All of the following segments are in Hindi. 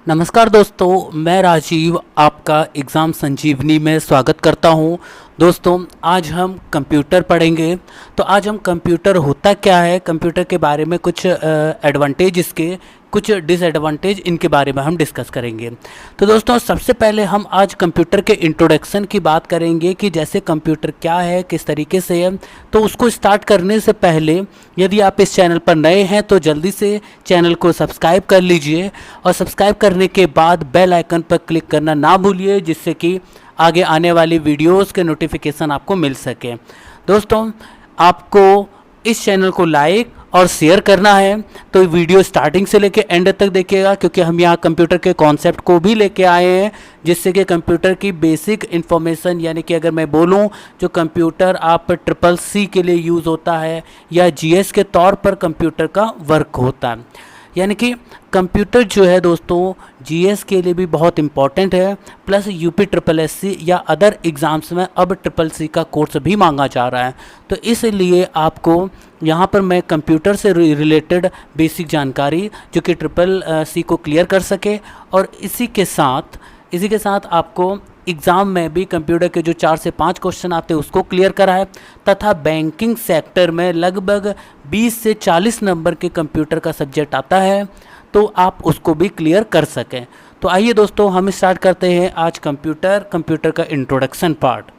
नमस्कार दोस्तों, मैं राजीव आपका एग्ज़ाम संजीवनी में स्वागत करता हूं। दोस्तों, आज हम कंप्यूटर पढ़ेंगे। तो आज हम कंप्यूटर होता क्या है, कंप्यूटर के बारे में कुछ एडवांटेज, इसके कुछ डिसएडवांटेज, इनके बारे में हम डिस्कस करेंगे। तो दोस्तों, सबसे पहले हम आज कंप्यूटर के इंट्रोडक्शन की बात करेंगे कि जैसे कंप्यूटर क्या है, किस तरीके से है। तो उसको स्टार्ट करने से पहले यदि आप इस चैनल पर नए हैं तो जल्दी से चैनल को सब्सक्राइब कर लीजिए और सब्सक्राइब करने के बाद बेल आइकन पर क्लिक करना ना भूलिए, जिससे कि आगे आने वाली वीडियोस के नोटिफिकेशन आपको मिल सके। दोस्तों, आपको इस चैनल को लाइक और शेयर करना है, तो वीडियो स्टार्टिंग से लेके एंड तक देखिएगा, क्योंकि हम यहाँ कंप्यूटर के कॉन्सेप्ट को भी लेके आए हैं, जिससे कि कंप्यूटर की बेसिक इन्फॉर्मेशन, यानी कि अगर मैं बोलूँ जो कंप्यूटर आप CCC के लिए यूज़ होता है या GS के तौर पर कंप्यूटर का वर्क होता है, यानी कि कंप्यूटर जो है दोस्तों GS के लिए भी बहुत इम्पॉर्टेंट है। प्लस UPSSC या अदर एग्ज़ाम्स में अब CCC का कोर्स भी मांगा जा रहा है। तो इसलिए आपको यहाँ पर मैं कंप्यूटर से रिलेटेड बेसिक जानकारी जो कि CCC को क्लियर कर सके, और इसी के साथ आपको एग्ज़ाम में भी कंप्यूटर के जो 4 से 5 क्वेश्चन आते हैं उसको क्लियर करा है, तथा बैंकिंग सेक्टर में लगभग 20 से 40 नंबर के कंप्यूटर का सब्जेक्ट आता है, तो आप उसको भी क्लियर कर सकें। तो आइए दोस्तों, हम स्टार्ट करते हैं आज कंप्यूटर का इंट्रोडक्शन पार्ट।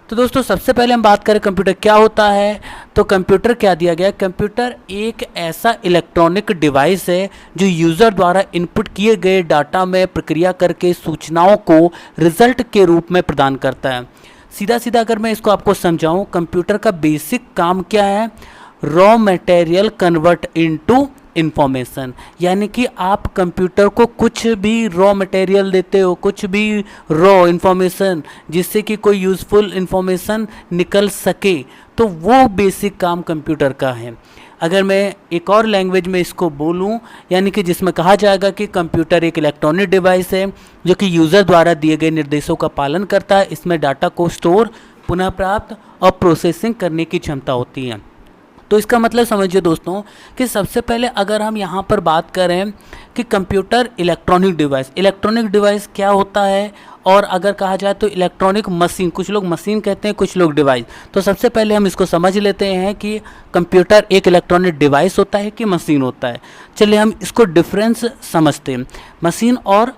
तो दोस्तों, सबसे पहले हम बात करें कंप्यूटर क्या होता है। तो कंप्यूटर क्या दिया गया है, कंप्यूटर एक ऐसा इलेक्ट्रॉनिक डिवाइस है जो यूज़र द्वारा इनपुट किए गए डाटा में प्रक्रिया करके सूचनाओं को रिजल्ट के रूप में प्रदान करता है। सीधा सीधा अगर मैं इसको आपको समझाऊं, कंप्यूटर का बेसिक काम क्या है, raw material convert into information, यानी कि आप कंप्यूटर को कुछ भी रॉ मटेरियल देते हो, कुछ भी रॉ इंफॉर्मेशन, जिससे कि कोई यूज़फुल इंफॉर्मेशन निकल सके, तो वो बेसिक काम कंप्यूटर का है। अगर मैं एक और लैंग्वेज में इसको बोलूं, यानी कि जिसमें कहा जाएगा कि कंप्यूटर एक इलेक्ट्रॉनिक डिवाइस है जो कि यूज़र द्वारा दिए गए निर्देशों का पालन करता है। इसमें डाटा को स्टोर, पुनः प्राप्त और प्रोसेसिंग करने की क्षमता होती है। तो इसका मतलब समझिए दोस्तों कि सबसे पहले अगर हम यहाँ पर बात करें कि कंप्यूटर इलेक्ट्रॉनिक डिवाइस क्या होता है, और अगर कहा जाए तो इलेक्ट्रॉनिक मशीन, कुछ लोग मशीन कहते हैं, कुछ लोग डिवाइस। तो सबसे पहले हम इसको समझ लेते हैं कि कंप्यूटर एक इलेक्ट्रॉनिक डिवाइस होता है कि मशीन होता है। चलिए हम इसको डिफरेंस समझते हैं मशीन और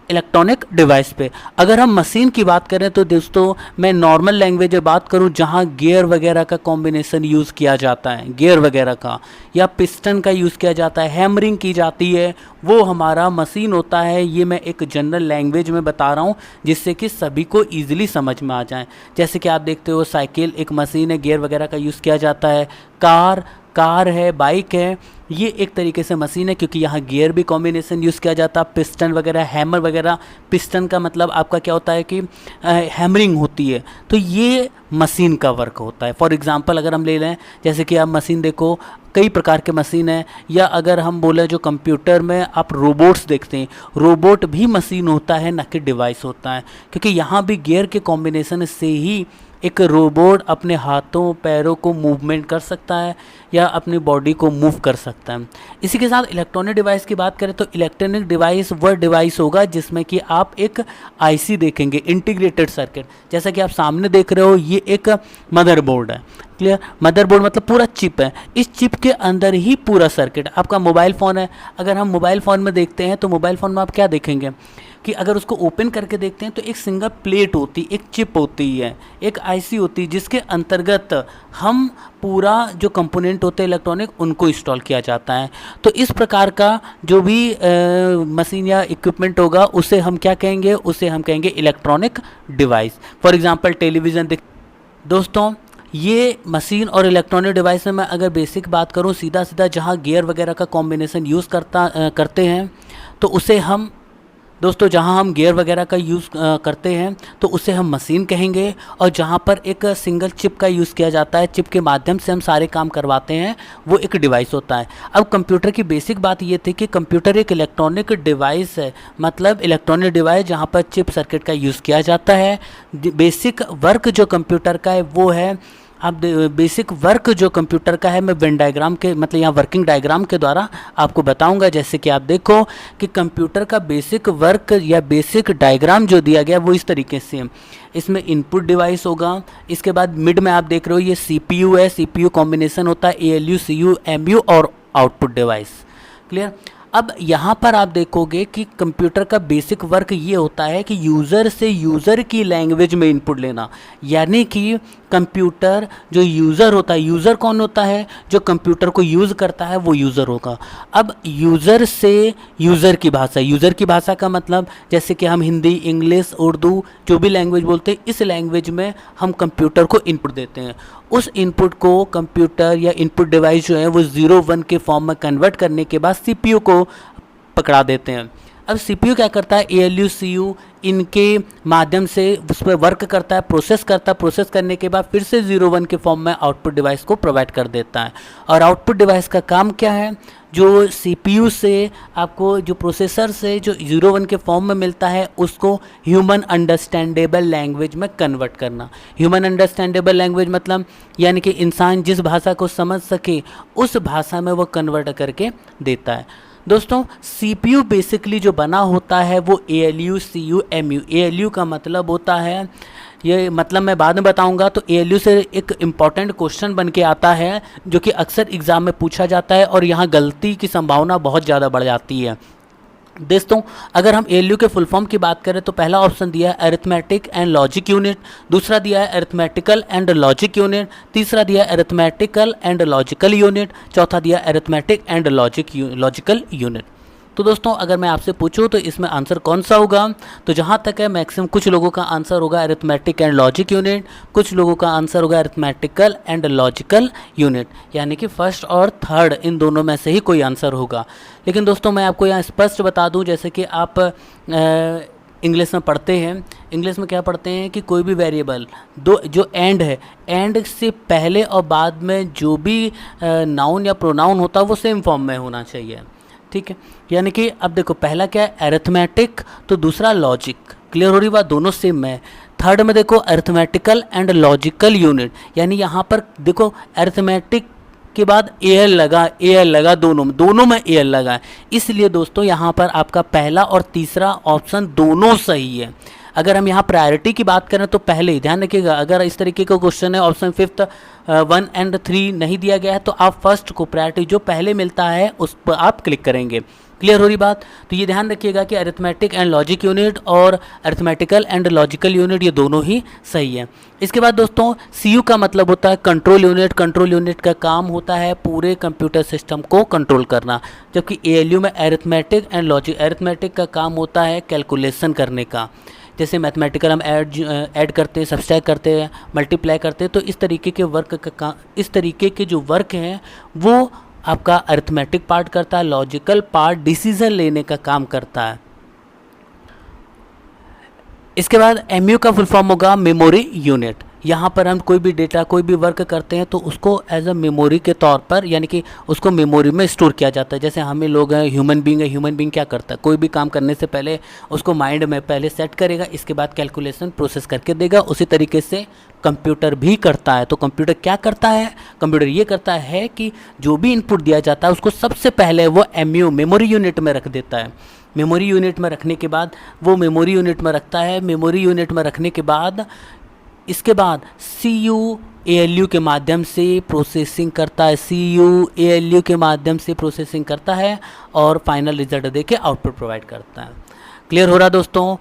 इलेक्ट्रॉनिक डिवाइस पे। अगर हम मशीन की बात करें तो दोस्तों, मैं नॉर्मल लैंग्वेज में बात करूं जहां गियर वगैरह का कॉम्बिनेशन यूज़ किया जाता है, गियर वगैरह का, या पिस्टन का यूज़ किया जाता है, हैमरिंग की जाती है, वो हमारा मशीन होता है। ये मैं एक जनरल लैंग्वेज में बता रहा हूँ, जिससे कि सभी को ईजिली समझ में आ जाए। जैसे कि आप देखते हो साइकिल एक मशीन है, गियर वगैरह का यूज़ किया जाता है। कार है, बाइक है, ये एक तरीके से मशीन है, क्योंकि यहाँ गियर भी कॉम्बिनेशन यूज़ किया जाता है। पिस्टन वगैरह, हैमर वगैरह, पिस्टन का मतलब आपका क्या होता है कि हैमरिंग होती है, तो ये मशीन का वर्क होता है। फॉर एग्जांपल अगर हम ले लें, जैसे कि आप मशीन देखो, कई प्रकार के मशीन है, या अगर हम बोले जो कंप्यूटर में आप रोबोट्स देखते हैं, रोबोट भी मशीन होता है, न कि डिवाइस होता है, क्योंकि यहाँ भी गियर के कॉम्बिनेशन से ही एक रोबोट अपने हाथों पैरों को मूवमेंट कर सकता है या अपनी बॉडी को मूव कर सकता है। इसी के साथ इलेक्ट्रॉनिक डिवाइस की बात करें तो इलेक्ट्रॉनिक डिवाइस वह डिवाइस होगा जिसमें कि आप एक IC देखेंगे, इंटीग्रेटेड सर्किट। जैसा कि आप सामने देख रहे हो, ये एक मदरबोर्ड है। क्लियर? मदरबोर्ड मतलब पूरा चिप है, इस चिप के अंदर ही पूरा सर्किट। आपका मोबाइल फ़ोन है, अगर हम मोबाइल फ़ोन में देखते हैं तो मोबाइल फ़ोन में आप क्या देखेंगे कि अगर उसको ओपन करके देखते हैं तो एक सिंगल प्लेट होती, एक चिप होती है, एक IC होती है, जिसके अंतर्गत हम पूरा जो कंपोनेंट होते हैं इलेक्ट्रॉनिक, उनको इंस्टॉल किया जाता है। तो इस प्रकार का जो भी मशीन या इक्विपमेंट होगा उसे हम क्या कहेंगे, उसे हम कहेंगे electronic device. For example television दोस्तों, ये मशीन और इलेक्ट्रॉनिक डिवाइस में मैं अगर बेसिक बात करूं, सीधा जहां गियर वगैरह का कॉम्बिनेशन यूज़ करते हैं, तो उसे हम दोस्तों, जहां हम गियर वगैरह का यूज़ करते हैं तो उसे हम मशीन कहेंगे, और जहां पर एक सिंगल चिप का यूज़ किया जाता है, चिप के माध्यम से हम सारे काम करवाते हैं, वो एक डिवाइस होता है। अब कंप्यूटर की बेसिक बात ये थी कि कंप्यूटर एक इलेक्ट्रॉनिक डिवाइस है, मतलब इलेक्ट्रॉनिक डिवाइस जहां पर चिप सर्किट का यूज़ किया जाता है। बेसिक वर्क जो कंप्यूटर का है वो है आप बेसिक वर्क जो कंप्यूटर का है मैं वेन डायग्राम के मतलब यहाँ वर्किंग डायग्राम के द्वारा आपको बताऊंगा। जैसे कि आप देखो कि कंप्यूटर का बेसिक वर्क या बेसिक डायग्राम जो दिया गया वो इस तरीके से है। इसमें इनपुट डिवाइस होगा, इसके बाद मिड में आप देख रहे हो ये सीपीयू है, सीपीयू कॉम्बिनेशन होता है एएलयू सीयू एमयू और आउटपुट डिवाइस। क्लियर। अब यहाँ पर आप देखोगे कि कंप्यूटर का बेसिक वर्क ये होता है कि यूज़र से यूज़र की लैंग्वेज में इनपुट लेना, यानी कि कंप्यूटर जो यूज़र होता है, यूज़र कौन होता है, जो कंप्यूटर को यूज़ करता है वो यूज़र होगा। अब यूज़र से यूज़र की भाषा, यूज़र की भाषा का मतलब जैसे कि हम हिंदी, इंग्लिश, उर्दू जो भी लैंग्वेज बोलते हैं, इस लैंग्वेज में हम कंप्यूटर को इनपुट देते हैं। उस इनपुट को कंप्यूटर या इनपुट डिवाइस जो है वो 0-1 के फॉर्म में कन्वर्ट करने के बाद सीपीयू को पकड़ा देते हैं। अब सीपीयू क्या करता है, एएलयू सीयू इनके माध्यम से उस पर वर्क करता है, प्रोसेस करता है, प्रोसेस करने के बाद फिर से 0-1 के फॉर्म में आउटपुट डिवाइस को प्रोवाइड कर देता है। और आउटपुट डिवाइस का काम क्या है, जो सीपीयू से आपको जो प्रोसेसर से जो 0-1 के फॉर्म में मिलता है उसको ह्यूमन अंडरस्टैंडेबल लैंग्वेज में कन्वर्ट करना। ह्यूमन अंडरस्टैंडेबल लैंग्वेज मतलब यानी कि इंसान जिस भाषा को समझ सके उस भाषा में वो कन्वर्ट करके देता है। दोस्तों सीपीयू बेसिकली जो बना होता है वो एएलयू सीयू एमयू, एएलयू का मतलब होता है, ये मतलब मैं बाद में बताऊंगा। तो एएलयू से एक इम्पॉर्टेंट क्वेश्चन बन के आता है जो कि अक्सर एग्ज़ाम में पूछा जाता है और यहाँ गलती की संभावना बहुत ज़्यादा बढ़ जाती है। दोस्तों अगर हम एएलयू के फुल फॉर्म की बात करें तो पहला ऑप्शन दिया है अरिथमेटिक एंड लॉजिक यूनिट, दूसरा दिया है अरिथमेटिकल एंड लॉजिक यूनिट, तीसरा दिया है अरिथमेटिकल एंड लॉजिकल यूनिट, चौथा दिया अरिथमेटिक एंड लॉजिकल यूनिट। तो दोस्तों अगर मैं आपसे पूछूं तो इसमें आंसर कौन सा होगा, तो जहां तक है मैक्सिमम कुछ लोगों का आंसर होगा अरिथमेटिक एंड लॉजिक यूनिट, कुछ लोगों का आंसर होगा अरिथमेटिकल एंड लॉजिकल यूनिट, यानी कि फर्स्ट और थर्ड इन दोनों में से ही कोई आंसर होगा। लेकिन दोस्तों मैं आपको यहाँ स्पष्ट बता दूँ, जैसे कि आप इंग्लिश में पढ़ते हैं, इंग्लिश में क्या पढ़ते हैं कि कोई भी वेरिएबल दो जो एंड है, एंड से पहले और बाद में जो भी नाउन या प्रोनाउन होता है वो सेम फॉर्म में होना चाहिए। ठीक है, यानी कि अब देखो पहला क्या है अरिथमेटिक, तो दूसरा लॉजिक। क्लियर हो रही बात, दोनों सेम है। थर्ड में देखो अरिथमेटिकल एंड लॉजिकल यूनिट, यानी यहाँ पर देखो अरिथमेटिक के बाद एल लगा दोनों में एल लगा है, इसलिए दोस्तों यहाँ पर आपका पहला और तीसरा ऑप्शन दोनों सही है। अगर हम यहाँ प्रायोरिटी की बात करें तो पहले ही ध्यान रखिएगा, अगर इस तरीके का क्वेश्चन है ऑप्शन 5, 1 और 3 नहीं दिया गया है तो आप फर्स्ट को प्रायोरिटी जो पहले मिलता है उस पर आप क्लिक करेंगे। क्लियर हो रही बात, तो ये ध्यान रखिएगा कि अरिथमेटिक एंड लॉजिक यूनिट और अरिथमेटिकल एंड लॉजिकल यूनिट ये दोनों ही सही है। इसके बाद दोस्तों सीयू का मतलब होता है कंट्रोल यूनिट, कंट्रोल यूनिट का काम होता है पूरे कंप्यूटर सिस्टम को कंट्रोल करना, जबकि एएलयू में अरिथमेटिक एंड लॉजिक, अरिथमेटिक का काम होता है कैलकुलेशन करने का। जैसे मैथमेटिकल हम ऐड करते हैं, सब्सट्रैक्ट करते हैं, मल्टीप्लाई करते हैं, तो इस तरीके के वर्क का इस तरीके के जो वर्क हैं वो आपका अरिथमेटिक पार्ट करता है, लॉजिकल पार्ट डिसीजन लेने का काम करता है। इसके बाद एमयू का फुल फॉर्म होगा मेमोरी यूनिट। यहाँ पर हम कोई भी डेटा कोई भी वर्क करते हैं तो उसको एज अ मेमोरी के तौर पर यानी कि उसको मेमोरी में स्टोर किया जाता है। जैसे हमें लोग हैं, ह्यूमन बींग है, ह्यूमन बींग क्या करता है, कोई भी काम करने से पहले उसको माइंड में पहले सेट करेगा, इसके बाद कैलकुलेशन प्रोसेस करके देगा। उसी तरीके से कंप्यूटर भी करता है। तो कंप्यूटर क्या करता है, कंप्यूटर ये करता है कि जो भी इनपुट दिया जाता है उसको सबसे पहले वो एमयू मेमोरी यूनिट में रख देता है। मेमोरी यूनिट में रखने के बाद वो मेमोरी यूनिट में रखता है, मेमोरी यूनिट में रखने के बाद इसके बाद सीयू एएलयू के माध्यम से प्रोसेसिंग करता है, सीयू एएलयू के माध्यम से प्रोसेसिंग करता है और फाइनल रिजल्ट देके आउटपुट प्रोवाइड करता है। क्लियर हो रहा दोस्तों।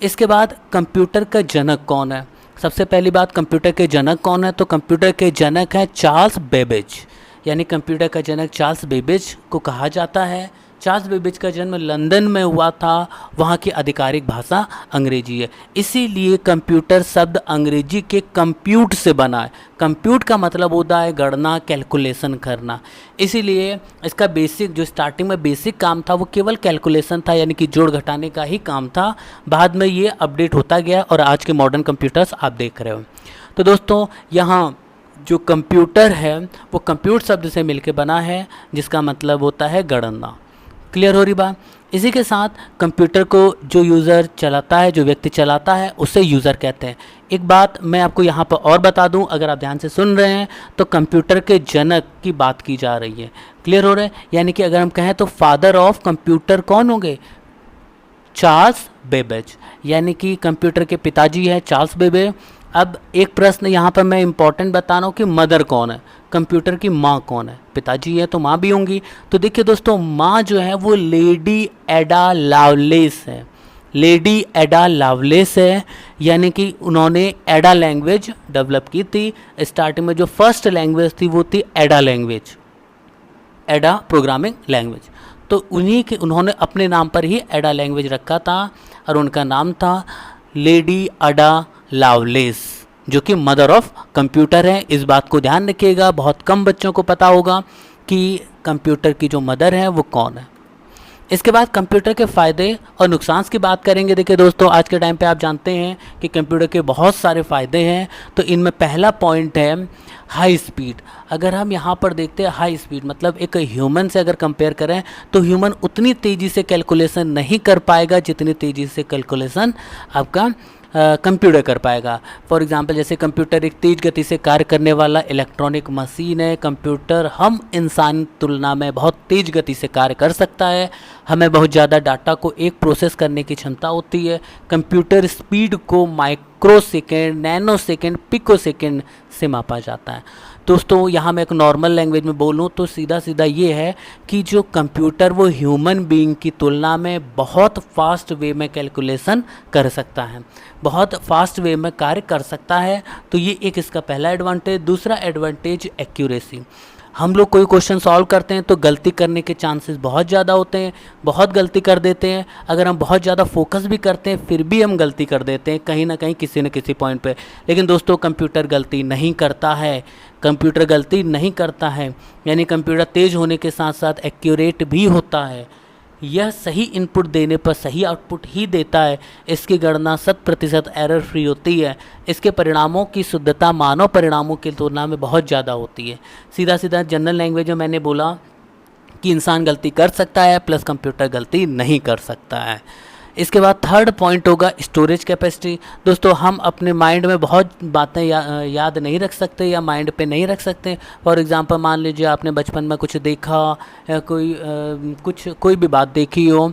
इसके बाद कंप्यूटर का जनक कौन है, सबसे पहली बात कंप्यूटर के जनक कौन है, तो कंप्यूटर के जनक है चार्ल्स बेबेज, यानी कंप्यूटर का जनक चार्ल्स बेबेज को कहा जाता है। चार्ल्स बेबेज का जन्म लंदन में हुआ था, वहाँ की आधिकारिक भाषा अंग्रेजी है, इसीलिए कंप्यूटर शब्द अंग्रेजी के कंप्यूट से बना है। कंप्यूट का मतलब होता है गणना, कैलकुलेशन करना, इसीलिए इसका बेसिक जो स्टार्टिंग में बेसिक काम था वो केवल कैलकुलेशन था, यानी कि जोड़ घटाने का ही काम था। बाद में ये अपडेट होता गया और आज के मॉडर्न कंप्यूटर्स आप देख रहे हो। तो दोस्तों यहाँ जो कंप्यूटर है वो कंप्यूट शब्द से मिलकर बना है जिसका मतलब होता है गणना। क्लियर हो रही बात। इसी के साथ कंप्यूटर को जो यूज़र चलाता है, जो व्यक्ति चलाता है, उसे यूज़र कहते हैं। एक बात मैं आपको यहाँ पर और बता दूँ, अगर आप ध्यान से सुन रहे हैं तो कंप्यूटर के जनक की बात की जा रही है। क्लियर हो रहा है? यानी कि अगर हम कहें तो फादर ऑफ कंप्यूटर कौन होंगे? चार्ल्स बेबेज, यानी कि कंप्यूटर के पिताजी हैं चार्ल्स बेबेज। अब एक प्रश्न यहाँ पर मैं इंपॉर्टेंट बता रहा हूँ कि मदर कौन है, कंप्यूटर की माँ कौन है? पिताजी है तो माँ भी होंगी। तो देखिए दोस्तों, माँ जो है वो लेडी एडा लावलेस है। लेडी एडा लावलेस है, यानी कि उन्होंने एडा लैंग्वेज डेवलप की थी। स्टार्टिंग में जो फर्स्ट लैंग्वेज थी वो थी एडा लैंग्वेज, एडा प्रोग्रामिंग लैंग्वेज। तो उन्होंने अपने नाम पर ही एडा लैंग्वेज रखा था और उनका नाम था लेडी एडा लावलेस, जो कि मदर ऑफ कंप्यूटर है। इस बात को ध्यान रखिएगा, बहुत कम बच्चों को पता होगा कि कंप्यूटर की जो मदर है वो कौन है। इसके बाद कंप्यूटर के फ़ायदे और नुकसान की बात करेंगे। देखिए दोस्तों, आज के टाइम पे आप जानते हैं कि कंप्यूटर के बहुत सारे फ़ायदे हैं। तो इनमें पहला पॉइंट है हाई स्पीड। अगर हम यहाँ पर देखते हैं हाई स्पीड मतलब एक ह्यूमन से अगर कंपेयर करें तो ह्यूमन उतनी तेज़ी से कैलकुलेशन नहीं कर पाएगा जितनी तेज़ी से कैलकुलेशन आपका कंप्यूटर कर पाएगा। फॉर एग्जांपल, जैसे कंप्यूटर एक तेज़ गति से कार्य करने वाला इलेक्ट्रॉनिक मशीन है। कंप्यूटर हम इंसान तुलना में बहुत तेज़ गति से कार्य कर सकता है। हमें बहुत ज़्यादा डाटा को एक प्रोसेस करने की क्षमता होती है। कंप्यूटर स्पीड को microsecond, nanosecond, picosecond से मापा जाता है। दोस्तों, यहाँ मैं एक नॉर्मल लैंग्वेज में बोलूँ तो सीधा सीधा ये है कि जो कंप्यूटर वो ह्यूमन बीइंग की तुलना में बहुत फास्ट वे में कैलकुलेशन कर सकता है, बहुत फास्ट वे में कार्य कर सकता है। तो ये एक इसका पहला एडवांटेज। दूसरा एडवांटेज एक्यूरेसी। हम लोग कोई क्वेश्चन सॉल्व करते हैं तो गलती करने के चांसेस बहुत ज़्यादा होते हैं, बहुत गलती कर देते हैं। अगर हम बहुत ज़्यादा फोकस भी करते हैं फिर भी हम गलती कर देते हैं कहीं ना कहीं, किसी न किसी पॉइंट पे। लेकिन दोस्तों, कंप्यूटर गलती नहीं करता है, कंप्यूटर गलती नहीं करता है। यानी कंप्यूटर तेज़ होने के साथ साथ एक्यूरेट भी होता है। यह सही इनपुट देने पर सही आउटपुट ही देता है। इसकी गणना 100% एरर फ्री होती है। इसके परिणामों की शुद्धता मानव परिणामों की तुलना में बहुत ज़्यादा होती है। सीधा सीधा जनरल लैंग्वेज में मैंने बोला कि इंसान गलती कर सकता है प्लस कंप्यूटर गलती नहीं कर सकता है। इसके बाद थर्ड पॉइंट होगा स्टोरेज कैपेसिटी। दोस्तों, हम अपने माइंड में बहुत बातें याद नहीं रख सकते या माइंड पे नहीं रख सकते। फॉर एग्जांपल, मान लीजिए आपने बचपन में कुछ देखा या कोई भी बात देखी हो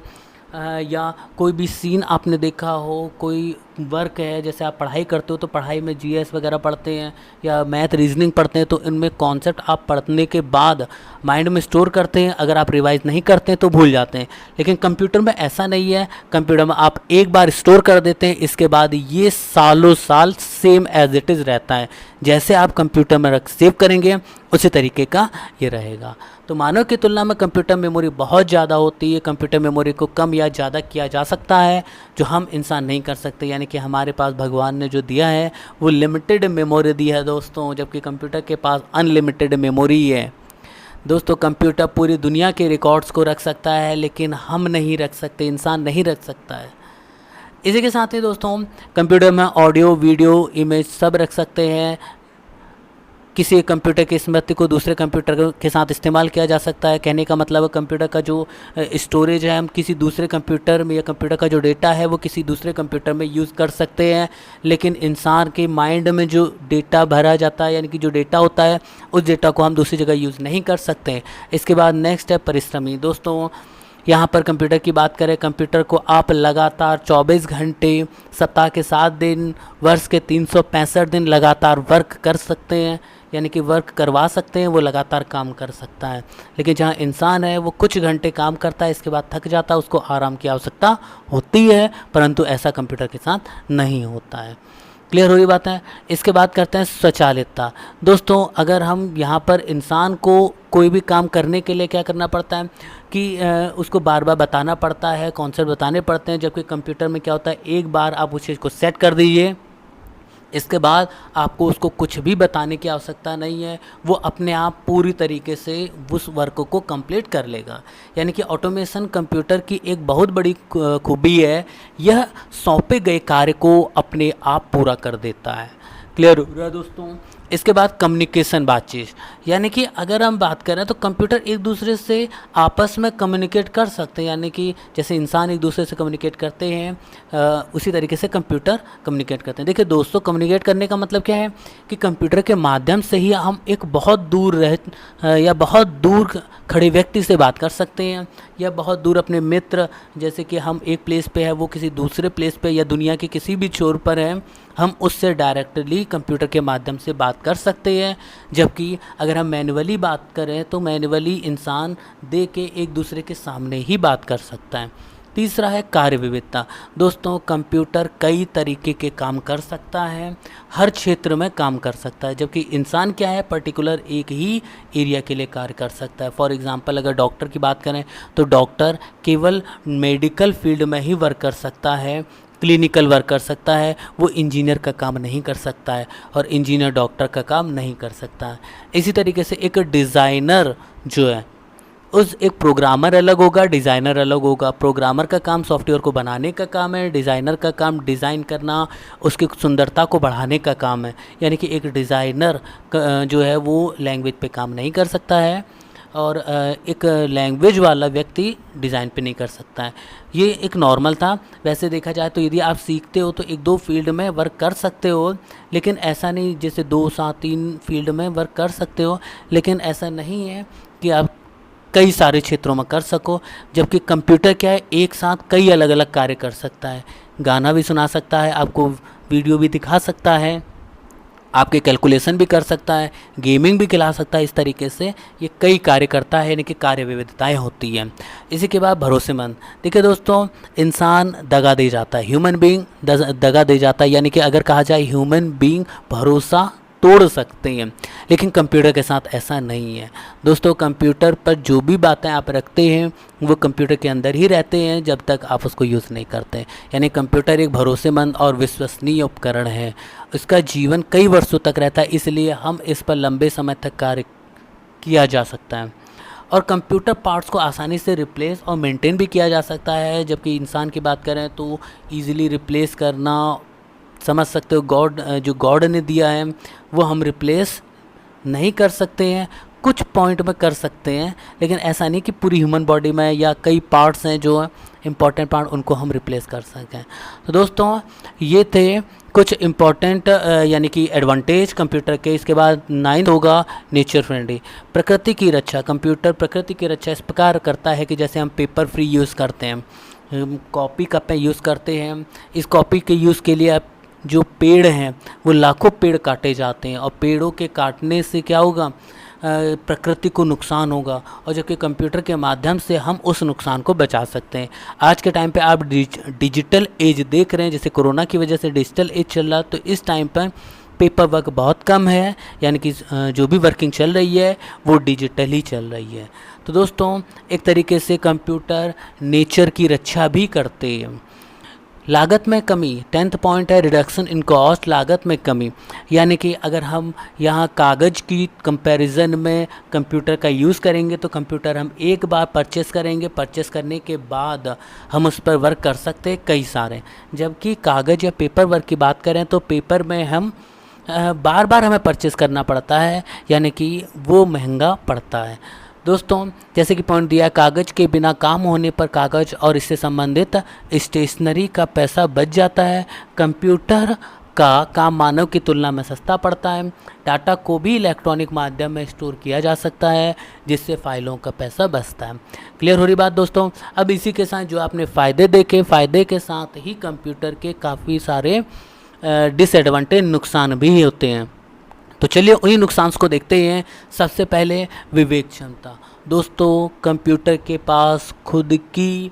या कोई भी सीन आपने देखा हो, कोई वर्क है, जैसे आप पढ़ाई करते हो तो पढ़ाई में जीएस वगैरह पढ़ते हैं या मैथ रीजनिंग पढ़ते हैं, तो इनमें कॉन्सेप्ट आप पढ़ने के बाद माइंड में स्टोर करते हैं। अगर आप रिवाइज नहीं करते हैं तो भूल जाते हैं। लेकिन कंप्यूटर में ऐसा नहीं है। कंप्यूटर में आप एक बार स्टोर कर देते हैं, इसके बाद ये सालों साल सेम एज इट इज़ रहता है। जैसे आप कंप्यूटर में सेव करेंगे उसी तरीके का ये रहेगा। तो मानव की तुलना में कंप्यूटर मेमोरी बहुत ज़्यादा होती है। कंप्यूटर मेमोरी को कम या ज़्यादा किया जा सकता है, जो हम इंसान नहीं कर सकते। यानी कि हमारे पास भगवान ने जो दिया है वो लिमिटेड मेमोरी दी है दोस्तों, जबकि कंप्यूटर के पास अनलिमिटेड मेमोरी है। दोस्तों, कंप्यूटर पूरी दुनिया के रिकॉर्ड्स को रख सकता है, लेकिन हम नहीं रख सकते, इंसान नहीं रख सकता है। इसी के साथ ही दोस्तों, कंप्यूटर में ऑडियो, वीडियो, इमेज सब रख सकते हैं। किसी कंप्यूटर की स्मृति को दूसरे कंप्यूटर के साथ इस्तेमाल किया जा सकता है। कहने का मतलब है कंप्यूटर का जो स्टोरेज है हम किसी दूसरे कंप्यूटर में, या कंप्यूटर का जो डेटा है वो किसी दूसरे कंप्यूटर में यूज़ कर सकते हैं। लेकिन इंसान के माइंड में जो डेटा भरा जाता है, यानी कि जो डेटा होता है, उस डेटा को हम दूसरी जगह यूज़ नहीं कर सकते। इसके बाद नेक्स्ट है परिश्रमी। दोस्तों, यहाँ पर कंप्यूटर की बात करें, कंप्यूटर को आप लगातार 24 घंटे, सप्ताह के 7 दिन, वर्ष के 365 दिन लगातार वर्क कर सकते हैं, यानी कि वर्क करवा सकते हैं, वो लगातार काम कर सकता है। लेकिन जहाँ इंसान है वो कुछ घंटे काम करता है, इसके बाद थक जाता है, उसको आराम की आवश्यकता होती है, परंतु ऐसा कंप्यूटर के साथ नहीं होता है। क्लियर हो रही बात है। इसके बाद करते हैं स्वचालितता। दोस्तों, अगर हम यहाँ पर इंसान को कोई भी काम करने के लिए क्या करना पड़ता है कि उसको बार बार बताना पड़ता है, कॉन्सेप्ट बताने पड़ते हैं, जबकि कंप्यूटर में क्या होता है, एक बार आप उस चीज़ को सेट कर दीजिए, इसके बाद आपको उसको कुछ भी बताने की आवश्यकता नहीं है, वो अपने आप पूरी तरीके से उस वर्क को कंप्लीट कर लेगा। यानी कि ऑटोमेशन कंप्यूटर की एक बहुत बड़ी खूबी है, यह सौंपे गए कार्य को अपने आप पूरा कर देता है। क्लियर हो रहा है दोस्तों। इसके बाद कम्युनिकेशन बातचीत, यानी कि अगर हम बात करें तो कंप्यूटर एक दूसरे से आपस में कम्युनिकेट कर सकते हैं, यानी कि जैसे इंसान एक दूसरे से कम्युनिकेट करते हैं उसी तरीके से कंप्यूटर कम्युनिकेट करते हैं। देखिए दोस्तों, कम्युनिकेट करने का मतलब क्या है कि कंप्यूटर के माध्यम से ही हम एक बहुत दूर या बहुत दूर खड़े व्यक्ति से बात कर सकते हैं, या बहुत दूर अपने मित्र, जैसे कि हम एक प्लेस पे है वो किसी दूसरे प्लेस पे या दुनिया के किसी भी छोर पर है, हम उससे डायरेक्टली कंप्यूटर के माध्यम से बात कर सकते हैं। जबकि अगर हम मैन्युअली बात करें तो मैन्युअली इंसान दे के एक दूसरे के सामने ही बात कर सकता है। तीसरा है कार्य विविधता। दोस्तों, कंप्यूटर कई तरीके के काम कर सकता है, हर क्षेत्र में काम कर सकता है, जबकि इंसान क्या है, पर्टिकुलर एक ही एरिया के लिए कार्य कर सकता है। फॉर एग्जांपल अगर डॉक्टर की बात करें तो डॉक्टर केवल मेडिकल फील्ड में ही वर्क कर सकता है, क्लिनिकल वर्क कर सकता है, वो इंजीनियर का काम नहीं कर सकता है, और इंजीनियर डॉक्टर का काम नहीं कर सकता है। इसी तरीके से एक डिज़ाइनर जो है, उस एक प्रोग्रामर अलग होगा, डिज़ाइनर अलग होगा। प्रोग्रामर का काम सॉफ्टवेयर को बनाने का काम है, डिज़ाइनर का काम डिज़ाइन करना, उसकी सुंदरता को बढ़ाने का काम है। यानी कि एक डिज़ाइनर जो है वो लैंग्वेज पे काम नहीं कर सकता है, और एक लैंग्वेज वाला व्यक्ति डिज़ाइन पे नहीं कर सकता है। ये एक नॉर्मल था। वैसे देखा जाए तो यदि आप सीखते हो तो एक दो फील्ड में वर्क कर सकते हो, लेकिन ऐसा नहीं जैसे 2 7 3 फील्ड में वर्क कर सकते हो, लेकिन ऐसा नहीं है कि आप कई सारे क्षेत्रों में कर सको। जबकि कंप्यूटर क्या है, एक साथ कई अलग अलग कार्य कर सकता है। गाना भी सुना सकता है, आपको वीडियो भी दिखा सकता है, आपके कैलकुलेशन भी कर सकता है, गेमिंग भी खिला सकता है। इस तरीके से ये कई कार्य करता है, यानी कि कार्य विविधताएँ होती हैं। इसी के बाद भरोसेमंद। देखिए दोस्तों, इंसान दगा दे जाता है, ह्यूमन बीइंग दगा दे जाता है, यानी कि अगर कहा जाए ह्यूमन बीइंग भरोसा तोड़ सकते हैं, लेकिन कंप्यूटर के साथ ऐसा नहीं है। दोस्तों, कंप्यूटर पर जो भी बातें आप रखते हैं वो कंप्यूटर के अंदर ही रहते हैं जब तक आप उसको यूज़ नहीं करते। यानी कंप्यूटर एक भरोसेमंद और विश्वसनीय उपकरण है, इसका जीवन कई वर्षों तक रहता है, इसलिए हम इस पर लंबे समय तक कार्य किया जा सकता है। और कंप्यूटर पार्ट्स को आसानी से रिप्लेस और मेंटेन भी किया जा सकता है, जबकि इंसान की बात करें तो ईज़िली रिप्लेस करना, समझ सकते हो, जो गॉड ने दिया है वो हम रिप्लेस नहीं कर सकते हैं, कुछ पॉइंट में कर सकते हैं, लेकिन ऐसा नहीं कि पूरी ह्यूमन बॉडी में या कई पार्ट्स हैं जो इम्पॉर्टेंट पार्ट उनको हम रिप्लेस कर सकें। तो दोस्तों, ये थे कुछ इम्पॉर्टेंट यानी कि एडवांटेज कंप्यूटर के। इसके बाद 9th होगा नेचर फ्रेंडली, प्रकृति की रक्षा। कंप्यूटर प्रकृति की रक्षा इस प्रकार करता है कि जैसे हम पेपर फ्री यूज़ करते हैं, कॉपी का पेन यूज़ करते हैं, इस कॉपी के यूज़ के लिए आप जो पेड़ हैं वो लाखों पेड़ काटे जाते हैं, और पेड़ों के काटने से क्या होगा, प्रकृति को नुकसान होगा, और जबकि कंप्यूटर के माध्यम से हम उस नुकसान को बचा सकते हैं। आज के टाइम पे आप डिजिटल एज देख रहे हैं, जैसे कोरोना की वजह से डिजिटल एज चल रहा, तो इस टाइम पर पेपर वर्क बहुत कम है, यानी कि जो भी वर्किंग चल रही है वो डिजिटल ही चल रही है। तो दोस्तों, एक तरीके से कंप्यूटर नेचर की रक्षा भी करते हैं। लागत में कमी, 10th पॉइंट है रिडक्शन इन कॉस्ट, लागत में कमी। यानी कि अगर हम यहाँ कागज़ की कंपैरिजन में कंप्यूटर का यूज़ करेंगे तो कंप्यूटर हम एक बार परचेस करेंगे, परचेस करने के बाद हम उस पर वर्क कर सकते हैं कई सारे। जबकि कागज़ या पेपर वर्क की बात करें तो पेपर में हम बार बार हमें परचेस करना पड़ता है, यानी कि वो महंगा पड़ता है। दोस्तों, जैसे कि पॉइंट दिया, कागज़ के बिना काम होने पर कागज़ और इससे संबंधित स्टेशनरी का पैसा बच जाता है। कंप्यूटर का काम मानव की तुलना में सस्ता पड़ता है। डाटा को भी इलेक्ट्रॉनिक माध्यम में स्टोर किया जा सकता है, जिससे फाइलों का पैसा बचता है। क्लियर हो रही बात दोस्तों? अब इसी के साथ जो आपने फ़ायदे देखे, फ़ायदे के साथ ही कंप्यूटर के काफ़ी सारे डिसएडवांटेज, नुकसान भी होते हैं। तो चलिए उन्हीं नुकसान को देखते हैं। सबसे पहले विवेक क्षमता। दोस्तों, कंप्यूटर के पास खुद की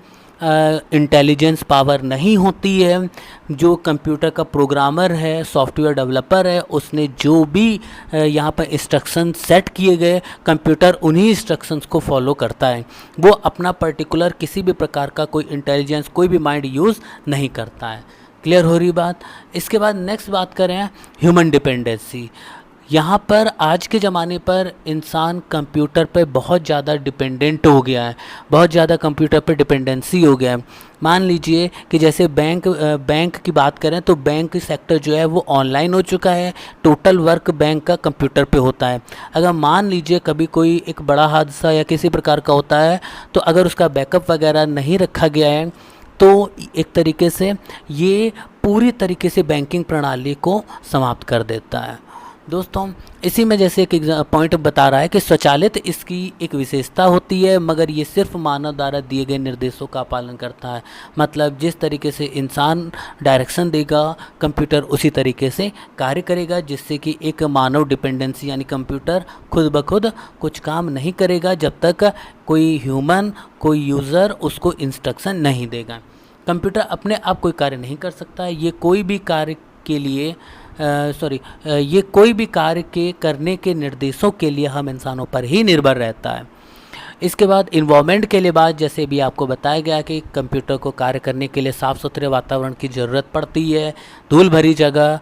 इंटेलिजेंस पावर नहीं होती है। जो कंप्यूटर का प्रोग्रामर है, सॉफ्टवेयर डेवलपर है, उसने जो भी यहाँ पर इंस्ट्रक्शन सेट किए गए, कंप्यूटर उन्हीं इंस्ट्रक्शंस को फॉलो करता है। वो अपना पर्टिकुलर किसी भी प्रकार का कोई इंटेलिजेंस, कोई भी माइंड यूज़ नहीं करता है। क्लियर हो रही बात? इसके बाद नेक्स्ट बात करें ह्यूमन डिपेंडेंसी, यहाँ पर आज के ज़माने पर इंसान कंप्यूटर पे बहुत ज़्यादा डिपेंडेंट हो गया है, बहुत ज़्यादा कंप्यूटर पे डिपेंडेंसी हो गया है। मान लीजिए कि जैसे बैंक की बात करें तो बैंक सेक्टर जो है वो ऑनलाइन हो चुका है, टोटल वर्क बैंक का कंप्यूटर पे होता है। अगर मान लीजिए कभी कोई एक बड़ा हादसा या किसी प्रकार का होता है, तो अगर उसका बैकअप वगैरह नहीं रखा गया है तो एक तरीके से ये पूरी तरीके से बैंकिंग प्रणाली को समाप्त कर देता है। दोस्तों, इसी में जैसे एक पॉइंट बता रहा है कि स्वचालित इसकी एक विशेषता होती है, मगर ये सिर्फ मानव द्वारा दिए गए निर्देशों का पालन करता है। मतलब जिस तरीके से इंसान डायरेक्शन देगा, कंप्यूटर उसी तरीके से कार्य करेगा, जिससे कि एक मानव डिपेंडेंसी यानी कंप्यूटर खुद ब खुद कुछ काम नहीं करेगा जब तक कोई ह्यूमन, कोई यूज़र उसको इंस्ट्रक्शन नहीं देगा। कंप्यूटर अपने आप कोई कार्य नहीं कर सकता है। ये कोई भी कार्य के लिए ये कोई भी कार्य के करने के निर्देशों के लिए हम इंसानों पर ही निर्भर रहता है। इसके बाद इन्वायरमेंट के लिए बात, जैसे भी आपको बताया गया कि कंप्यूटर को कार्य करने के लिए साफ़ सुथरे वातावरण की ज़रूरत पड़ती है। धूल भरी जगह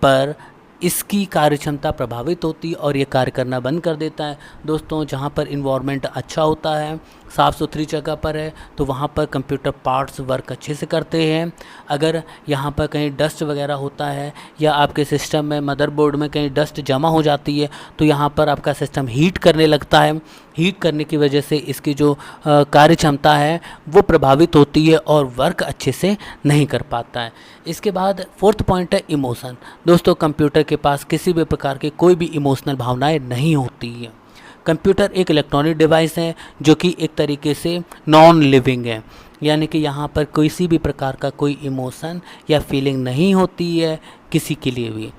पर इसकी कार्य क्षमता प्रभावित होती और ये कार्य करना बंद कर देता है। दोस्तों, जहाँ पर इन्वायरमेंट अच्छा होता है, साफ़ सुथरी जगह पर है, तो वहाँ पर कंप्यूटर पार्ट्स वर्क अच्छे से करते हैं। अगर यहाँ पर कहीं डस्ट वगैरह होता है या आपके सिस्टम में मदरबोर्ड में कहीं डस्ट जमा हो जाती है, तो यहाँ पर आपका सिस्टम हीट करने लगता है। हीट करने की वजह से इसकी जो कार्य क्षमता है वो प्रभावित होती है और वर्क अच्छे से नहीं कर पाता है। इसके बाद फोर्थ पॉइंट है इमोशन। दोस्तों, कंप्यूटर के पास किसी भी प्रकार की कोई भी इमोशनल भावनाएं नहीं होती है। कंप्यूटर एक इलेक्ट्रॉनिक डिवाइस है जो कि एक तरीके से नॉन लिविंग है, यानी कि यहाँ पर किसी भी प्रकार का कोई इमोशन या फीलिंग नहीं होती है किसी के लिए भी।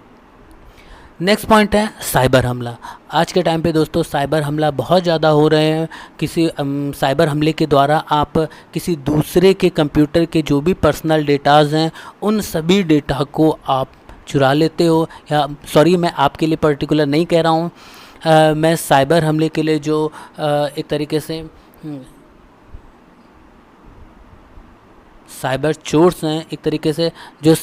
नेक्स्ट पॉइंट है साइबर हमला। आज के टाइम पे दोस्तों साइबर हमला बहुत ज़्यादा हो रहे हैं। किसी साइबर हमले के द्वारा आप किसी दूसरे के कंप्यूटर के जो भी पर्सनल डेटाज़ हैं उन सभी डेटा को आप चुरा लेते हो। या मैं आपके लिए पर्टिकुलर नहीं कह रहा हूँ, मैं साइबर हमले के लिए जो एक तरीके से साइबर चोर्स हैं, एक तरीके से जो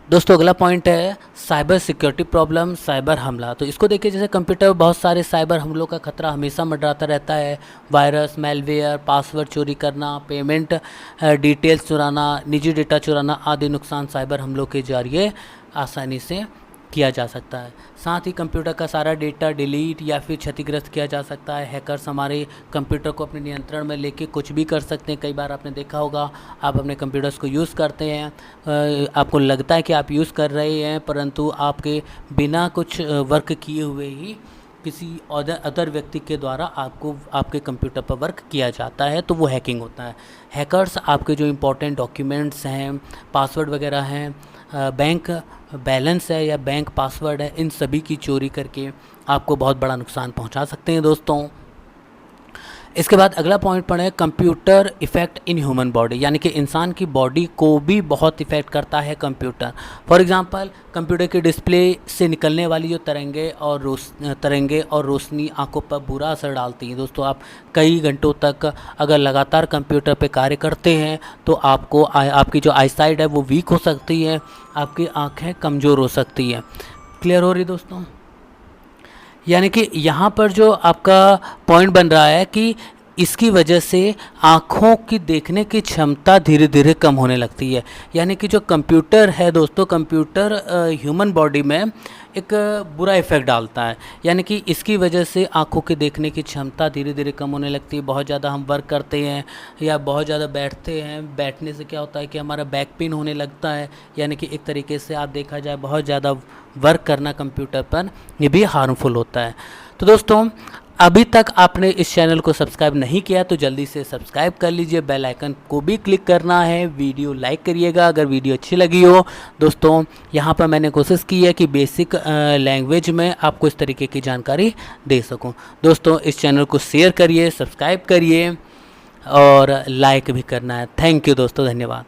दोस्तों अगला पॉइंट है साइबर सिक्योरिटी प्रॉब्लम, साइबर हमला। तो इसको देखिए, जैसे कंप्यूटर में बहुत सारे साइबर हमलों का खतरा हमेशा मंडराता रहता है। वायरस, मेलवेयर, पासवर्ड चोरी करना, पेमेंट डिटेल्स चुराना, निजी डेटा चुराना आदि नुकसान साइबर हमलों के जरिए आसानी से किया जा सकता है। साथ ही कंप्यूटर का सारा डेटा डिलीट या फिर क्षतिग्रस्त किया जा सकता है। हैकर्स हमारे कंप्यूटर को अपने नियंत्रण में लेके कुछ भी कर सकते हैं। कई बार आपने देखा होगा, आप अपने कंप्यूटर्स को यूज़ करते हैं, आपको लगता है कि आप यूज़ कर रहे हैं, परंतु आपके बिना कुछ वर्क किए हुए ही किसी अदर व्यक्ति के द्वारा आपको आपके कंप्यूटर पर वर्क किया जाता है, तो वो हैकिंग होता है। हैकर्स आपके जो इम्पोर्टेंट डॉक्यूमेंट्स हैं, पासवर्ड वगैरह हैं, बैंक बैलेंस है या बैंक पासवर्ड है, इन सभी की चोरी करके आपको बहुत बड़ा नुकसान पहुंचा सकते हैं दोस्तों। इसके बाद अगला पॉइंट पढ़े computer effect in human body, यानी कि इंसान की बॉडी को भी बहुत इफ़ेक्ट करता है कंप्यूटर। फॉर एग्जांपल, कंप्यूटर के डिस्प्ले से निकलने वाली जो तरंगे और रोशनी आंखों पर बुरा असर डालती हैं। दोस्तों, आप कई घंटों तक अगर लगातार कंप्यूटर पे कार्य करते हैं तो आपकी जो आईसाइट है वो वीक हो सकती है, आपकी आँखें कमज़ोर हो सकती है। क्लियर हो रही दोस्तों? यानी कि यहाँ पर जो आपका पॉइंट बन रहा है कि इसकी वजह से आँखों की देखने की क्षमता धीरे धीरे कम होने लगती है। यानी कि जो कंप्यूटर है दोस्तों, कंप्यूटर ह्यूमन बॉडी में एक बुरा इफ़ेक्ट डालता है। यानी कि इसकी वजह से आँखों के देखने की क्षमता धीरे धीरे कम होने लगती है। बहुत ज़्यादा हम वर्क करते हैं या बहुत ज़्यादा बैठते हैं, बैठने से क्या होता है कि हमारा बैक पेन होने लगता है। यानी कि एक तरीके से आप देखा जाए बहुत ज़्यादा वर्क करना कंप्यूटर पर ये भी हार्मफुल होता है। तो दोस्तों, अभी तक आपने इस चैनल को सब्सक्राइब नहीं किया तो जल्दी से सब्सक्राइब कर लीजिए, बेल आइकन को भी क्लिक करना है, वीडियो लाइक करिएगा अगर वीडियो अच्छी लगी हो। दोस्तों, यहाँ पर मैंने कोशिश की है कि बेसिक लैंग्वेज में आपको इस तरीके की जानकारी दे सकूँ। दोस्तों, इस चैनल को शेयर करिए, सब्सक्राइब करिए और लाइक भी करना है। थैंक यू दोस्तों, धन्यवाद।